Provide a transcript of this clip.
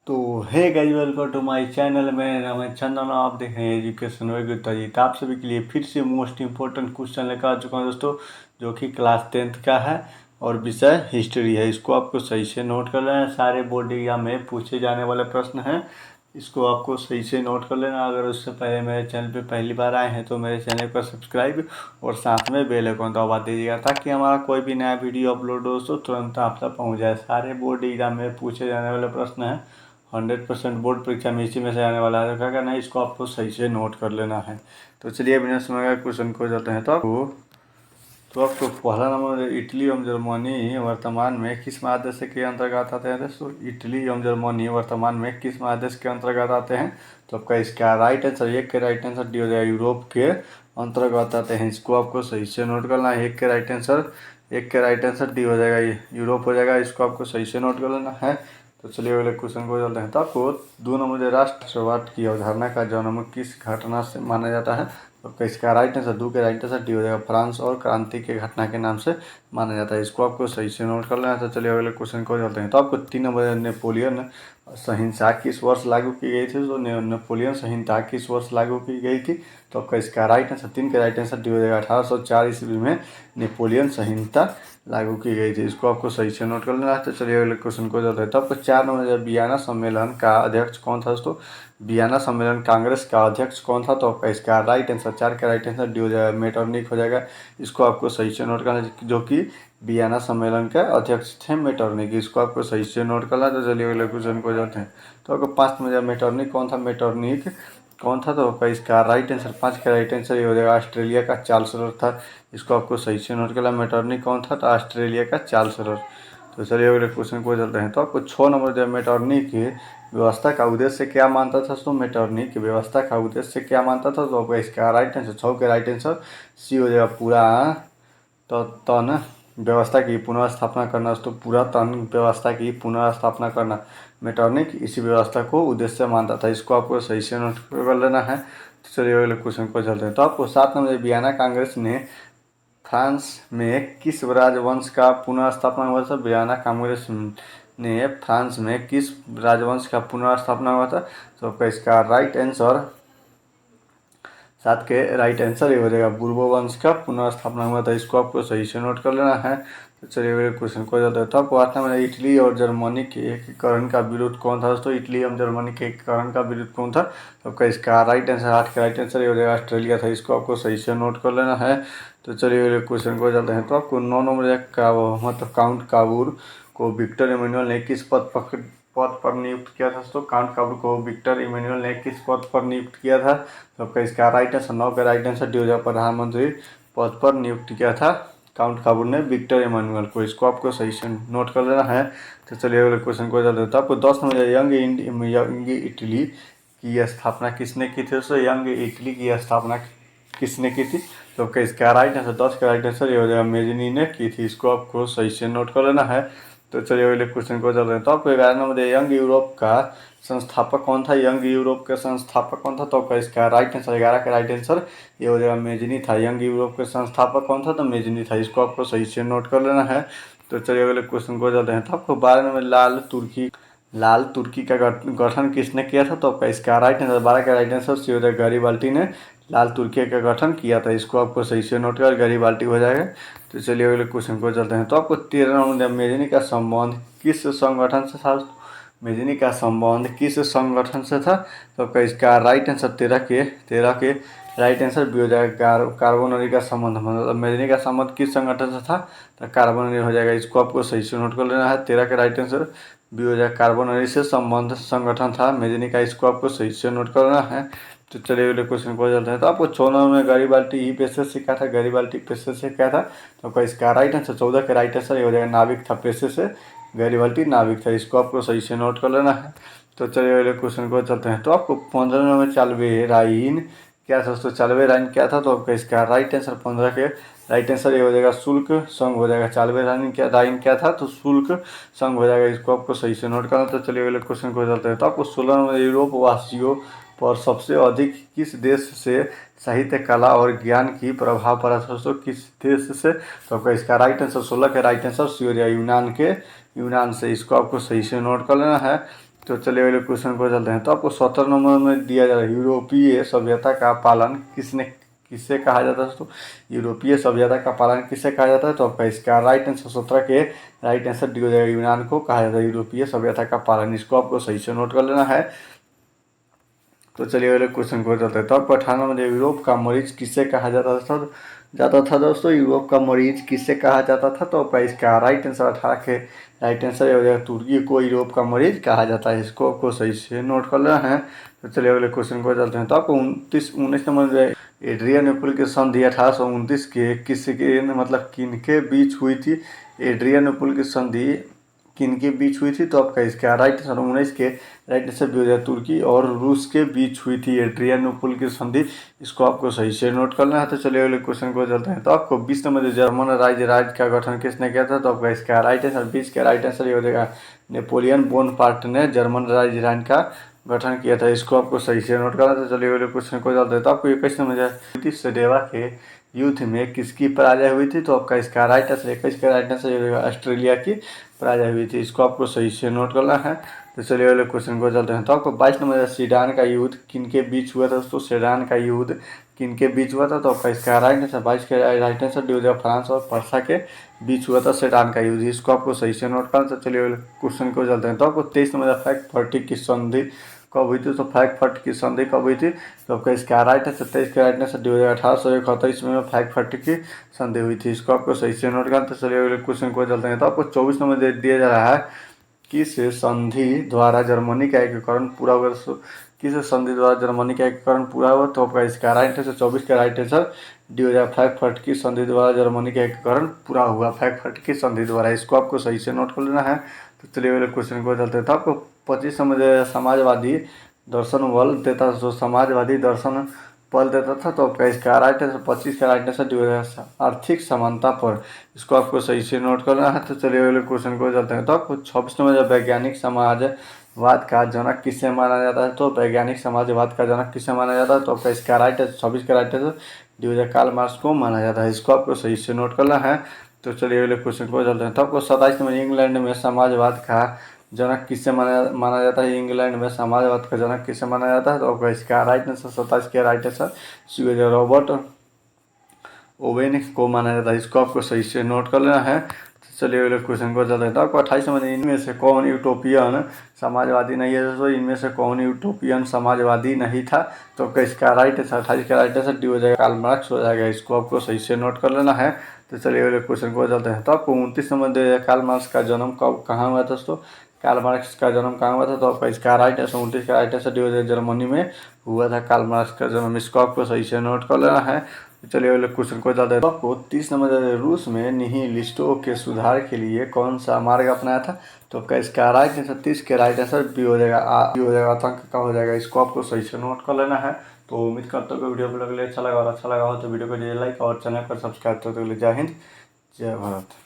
तो hey guys, welcome to my channel. मेरा नाम है चंदन, आप देख रहे हैं एजुकेशन विद जी। तो आप सभी के लिए फिर से मोस्ट इम्पोर्टेंट क्वेश्चन लेकर आ चुका हूँ दोस्तों, जो कि क्लास 10th का है और विषय हिस्ट्री है। इसको आपको सही से नोट कर लेना है। सारे बोर्ड एग्जाम में पूछे जाने वाले प्रश्न हैं, इसको आपको सही से नोट कर लेना। अगर उससे पहले मेरे चैनल पे पहली बार आए हैं तो मेरे चैनल को सब्सक्राइब और साथ में बेल आइकन दबा दीजिएगा, ताकि हमारा कोई भी नया वीडियो अपलोड हो दोस्तों तुरंत आप तक पहुँच जाए। सारे बोर्ड एग्जाम में पूछे जाने वाले प्रश्न हैं, 100% बोर्ड परीक्षा में इसी में से आने वाला है। तो क्या करना है, इसको आपको सही से नोट कर लेना है। तो चलिए बिना समय का क्वेश्चन को जाते हैं। तो आपको पहला नंबर, इटली एवं जर्मनी वर्तमान में किस महादेश के अंतर्गत आते हैं दोस्तों? इटली एवं जर्मनी वर्तमान में किस महादेश के अंतर्गत आते हैं? तो आपका इसका राइट आंसर, एक के राइट आंसर डी हो जाएगा, यूरोप के अंतर्गत आते हैं। इसको आपको सही से नोट करना है। एक के राइट आंसर डी हो जाएगा, यूरोप हो जाएगा। इसको आपको सही से नोट कर लेना है। तो चलिए अगले क्वेश्चन को चलते हैं। तो आपको 2 नंबर, राष्ट्रवाद की अवधारणा का जन्म किस घटना से माना जाता है? तो इसका राइट आंसर, 2 के राइट आंसर डी हो जाएगा, फ्रांस और क्रांति के घटना के नाम से माना जाता है। इसको आपको सही से नोट कर लेना है। तो चलिए अगले क्वेश्चन को चलते हैं। तो आपको 3 नंबर, नेपोलियन संहिता किस वर्ष लागू की गई थी? तो नेपोलियन संहिता किस वर्ष लागू की गई थी? तो आपका इसका राइट आंसर, 3 के राइट आंसर डी हो जाएगा, 1804 ईस्वी में नेपोलियन संहिता लागू की गई थी। इसको आपको सही से नोट कर लेना है। तो चलिए अगले क्वेश्चन को जाते हैं। तो आपको 4 नंबर, वियना सम्मेलन का अध्यक्ष कौन था दोस्तों? वियना सम्मेलन कांग्रेस का अध्यक्ष कौन था? तो आपका इसका राइट आंसर, 4 का राइट आंसर डी हो जाएगा, मेटरनिक हो जाएगा। इसको आपको सही से नोट करना है, जो कि वियना सम्मेलन के अध्यक्ष थे मेटरनिक। इसको आपको सही से नोट करना है। तो चलिए अगले क्वेश्चन को जाते हैं। तो आपको 5 नंबर, मेटरनिक कौन था? मेटरनिक कौन था? तो आपका इसका राइट आंसर, 5 का राइट आंसर ये हो जाएगा, ऑस्ट्रेलिया का चांसलर था। इसको आपको सही से नोट करना। मेटरनिक कौन था? तो ऑस्ट्रेलिया का चांसलर। तो चलिए अगले क्वेश्चन को चलते हैं। तो आपको 6 नंबर, जो मेटरनिक की व्यवस्था का उद्देश्य क्या मानता था? तो मेटरनिक की व्यवस्था का उद्देश्य क्या मानता था? तो आपका इसका राइट आंसर, 6 के राइट आंसर सी हो जाएगा, पूरा तो तन व्यवस्था की पुनर्स्थापना करना। तो पूरा तन व्यवस्था की पुनर्स्थापना करना मेटरनिक इसी व्यवस्था को उद्देश्य मानता था। इसको आपको सही से नोट कर लेना है। तो चलिए अगले क्वेश्चन को चलते हैं। तो आपको 7 नंबर, वियना कांग्रेस ने फ्रांस में किस राजवंश का पुनर्स्थापना हुआ था? वियना कांग्रेस ने फ्रांस में किस राजवंश का पुनर्स्थापना हुआ था? तो आपका इसका राइट आंसर, 7 के राइट आंसर ये हो जाएगा, बुर्बो वंश का पुनर्स्थापना हुआ था। इसको आपको सही से नोट कर लेना है। तो चलिए अगले क्वेश्चन को जाते हैं। तो आपको 8 नंबर, इटली और जर्मनी के एकीकरण का विरोध कौन था दोस्तों? इटली एवं जर्मनी के एकीकरण का विरोध कौन था? तो आपका इसका राइट आंसर, 8 का राइट आंसर ये हो जाएगा, ऑस्ट्रेलिया था। इसको आपको सही से नोट कर लेना है। तो चलिए अगले क्वेश्चन को जाते हैं। तो आपको 9 नंबर, का मतलब काउंट काबूर को विक्टर इमैनुअल ने किस पद पर नियुक्त किया था? तो काउंट काबूर को विक्टर इमैनुअल ने किस पद पर नियुक्त किया था? तो आपका इसका राइट आंसर, 9 का राइट आंसर डी हो जाएगा, प्रधानमंत्री पद पर नियुक्त किया था काउंट काबूर ने विक्टर इमैनुअल को। इसको आपको सही से नोट कर लेना है। तो चलिए अगले क्वेश्चन को जाते हैं। तो आपको 10 नंबर, यंग इटली की स्थापना किसने की थी? दोस्तों यंग इटली की स्थापना किसने की थी? तो आपका इसका राइट आंसर, 10 का राइट आंसर ये हो जाएगा, मेजनी ने की थी। इसको आपको सही से नोट कर लेना है। तो चलिए अगले क्वेश्चन को चल रहे हैं। तो आपको 11 नंबर, यंग यूरोप का संस्थापक कौन था? यंग यूरोप का संस्थापक कौन था? तो आपका इसका राइट आंसर, 11 का राइट आंसर ये हो जाएगा, मेजनी था। यंग यूरोप के संस्थापक कौन था? तो मेजनी था। इसको आपको सही से नोट कर लेना है। तो चलिए अगले क्वेश्चन को जाते हैं। तो आपको 12 नंबर, लाल तुर्की का गठन किसने किया था? तो आपका इसका राइट आंसर, 12 का राइट आंसर सी हो जाएगा, गरीबाल्टी ने लाल तुर्की का गठन किया था। इसको आपको सही से नोट कर, गरीबाल्टी हो जाएगा। तो चलिए अगले क्वेश्चन को चलते हैं। तो आपको 13 नंबर, मेजनी का संबंध किस संगठन से था? मेजनी का संबंध किस संगठन से था? तो आपका इसका राइट आंसर, 13 के राइट आंसर भी हो जाएगा, कार्बोनरी का संबंध। मतलब मेजनी का संबंध किस संगठन से था? तो कार्बोनरी हो जाएगा। इसको आपको सही से नोट कर लेना है। 13 का राइट आंसर भी हो जाएगा, कार्बोनरी से संबंध संगठन था मेजनी का। इसको आपको सही से नोट करना है। तो चलिए अगले क्वेश्चन को चलते हैं। तो आपको 14 में गरीबाल्टी ही पेशे से क्या था? गरीबाल्टी पेशे से क्या था? तो आपका इसका राइट आंसर, 14 का राइट आंसर ये हो जाएगा, नाविक था। पेशे से गरीबाल्टी नाविक था। इसको आपको सही से नोट कर लेना है। तो चलिए अगले क्वेश्चन को चलते हैं। तो आपको 15 में चालवे राइन क्या था दोस्तों? चालवे राइन क्या था? तो आपका इसका राइट आंसर, 15 के राइट आंसर ये हो जाएगा, शुल्क संघ हो जाएगा। चालवे राइन क्या था? तो शुल्क संघ हो जाएगा। इसको आपको सही से नोट करना। तो चलिए अगले क्वेश्चन को चलते हैं। तो आपको 16 में यूरोप वासियों पर सबसे अधिक किस देश से साहित्य, कला और ज्ञान की प्रभाव पड़ा था दोस्तों? किस देश से? तो आपका इसका राइट आंसर, 16 के राइट आंसर सी हो जाएगा, यूनान से। इसको आपको सही से नोट कर लेना है। तो चलिए अगले क्वेश्चन को चलते हैं। तो आपको 17 नंबर में दिया जा रहा है, यूरोपीय सभ्यता का पालन किससे कहा जाता है। तो यूरोपीय सभ्यता का पालन किससे कहा जाता है। तो आपका इसका राइट आंसर 17 के राइट आंसर डी हो जाएगा, यूनान को कहा जाता है यूरोपीय सभ्यता का पालन। इसको आपको सही से नोट कर लेना है। तो चलिए अगले क्वेश्चन को चलते हैं। तो आपको 18 में यूरोप का मरीज किससे कहा जाता था दोस्तों, यूरोप का मरीज किससे कहा जाता था। तो आपका इसका राइट आंसर 18 के राइट आंसर हो जाएगा, तुर्की को यूरोप का मरीज कहा जाता है। इसको आपको सही से नोट कर लेना है। तो चलिए अगले क्वेश्चन को चलते हैं। तो आपको 19 नंबर एड्रियानोपल की संधि 1829 के किसके मतलब किनके बीच हुई थी। एड्रियानोपल की संधि किनके बीच हुई थी। तो आपका इसका राइट आंसर 19 के राइट आंसर भी हो जाए, तुर्की और रूस के बीच हुई थी एड्रियानोपल की संधि। इसको आपको सही से नोट करना है। तो चलिए अगले क्वेश्चन को चलते हैं। तो आपको 20 नंबर जर्मन राज्य का गठन किसने किया था। तो आपका इसका राइट आंसर 20 का राइट आंसर ये हो जाएगा, नेपोलियन बोनापार्ट ने जर्मन राज्य का गठन किया था। इसको आपको सही से नोट करना। तो चलिए अगले क्वेश्चन को चलते हैं। तो आपको 21 नंबर सडेवा के युद्ध में किसकी पराजय हुई थी। तो आपका इसका राइट आंसर 21 का राइट आंसर ये हो जाएगा, ऑस्ट्रेलिया की पराजय हुई थी। इसको आपको सही से नोट करना है। तो चलिए अगले क्वेश्चन को चलते हैं। तो आपको 22 नंबर सीडान का युद्ध किनके बीच हुआ था। दोस्तों सेडान का युद्ध किनके बीच हुआ था। तो आपका इसका राइट आंसर 22 के राइट आंसर डी हो जाएगा, फ्रांस और पर्सा के बीच हुआ था सेडान का युद्ध। इसको आपको सही से नोट करना। तो चलिए अगले क्वेश्चन को चलते हैं। तो आपको 23 नंबर फ्रैंकफर्ट की संधि कब हुई थी। तो फ्रैंकफर्ट की संधि कब हुई थी। तो आपका इसका राइट आंसर 23 के राइट आंसर डी हो जाएगा, 1871 में फ्रैंकफर्ट की संधि हुई थी। इसको आपको सही से नोट करना। तो चलिए अगले क्वेश्चन को चलते हैं। तो आपको 24 नंबर दिया जा रहा है, किस संधि द्वारा जर्मनी का एकीकरण पूरा हुआ। किस संधि द्वारा जर्मनी का एकीकरण पूरा हुआ। तो आपका इसका राइट आंसर 24 का राइट आंसर डी हो जाएगा, फ्रैंकफर्ट की संधि द्वारा जर्मनी का एकीकरण पूरा हुआ, फ्रैंकफर्ट की संधि द्वारा। इसको आपको सही से नोट कर लेना है। तो चलिए अगले क्वेश्चन को चलते हैं। तो आपको 25 नंबर समाजवादी दर्शन बल देता था। समाजवादी दर्शन बल देता था। तो आपका इसका राइट आंसर 25 का राइट आंसर डी हो जाएगा, आर्थिक समानता पर। इसको आपको सही से नोट करना है। तो चलिए अगले क्वेश्चन को चलते हैं। तो आपको 26 नंबर वैज्ञानिक समाजवाद का जनक किसे माना जाता है। तो वैज्ञानिक समाजवाद का जनक किसे माना जाता है। तो आपका इसका राइट आंसर 26 का राइट आंसर डी हो जाएगा, कार्ल मार्क्स को माना जाता है। इसको आपको सही से नोट करना है। तो चलिए अगले क्वेश्चन को चलते हैं। तो आपको 27 नंबर इंग्लैंड में समाजवाद का जनक किससे माना जाता है। इंग्लैंड में समाजवाद का जनक किससे माना जाता है। तो आपका इसका राइट आंसर 27 के राइट आंसर रॉबर्ट ओवेन को माना जाता है। इसको आपको सही से नोट कर लेना है। तो चलिए अगले क्वेश्चन को चलते हैं। तो आपको 28 नंबर इनमें से कौन यूटोपियन समाजवादी नहीं है। दोस्तों इनमें से कौन यूटोपियन समाजवादी नहीं था। तो आपका इसका राइट आंसर 28 का राइट आंसर डी हो जाएगा, कार्ल मार्क्स हो जाएगा। इसको आपको सही से नोट कर लेना है। तो चलिए अगले क्वेश्चन को चलते हैं। तो आपको 29 नंबर कार्ल मार्क्स का जन्म कब कहाँ हुआ था। दोस्तों कार्ल मार्क्स का जन्म कहाँ हुआ था। तो आपका इसका राइट आंसर 29 का राइट आंसर डी हो जाएगा, जर्मनी में हुआ था कार्ल मार्क्स का जन्म। इसको आपको सही से नोट कर लेना है। चलिए अगले क्वेश्चन को चलते हैं। तो आपको 30 नंबर रूस में निहिलिस्टों के सुधार के लिए कौन सा मार्ग अपनाया था। तो आपका इसका राइट आंसर 30 के राइट आंसर बी हो जाएगा, आतंक का हो जाएगा। इसको आपको सही से नोट कर लेना है। तो उम्मीद करता हूँ कि वीडियो आप लोगों के लिए अच्छा लगा, और अच्छा लगा हो तो वीडियो को लाइक और चैनल पर सब्सक्राइब करते हुए जय हिंद जय भारत।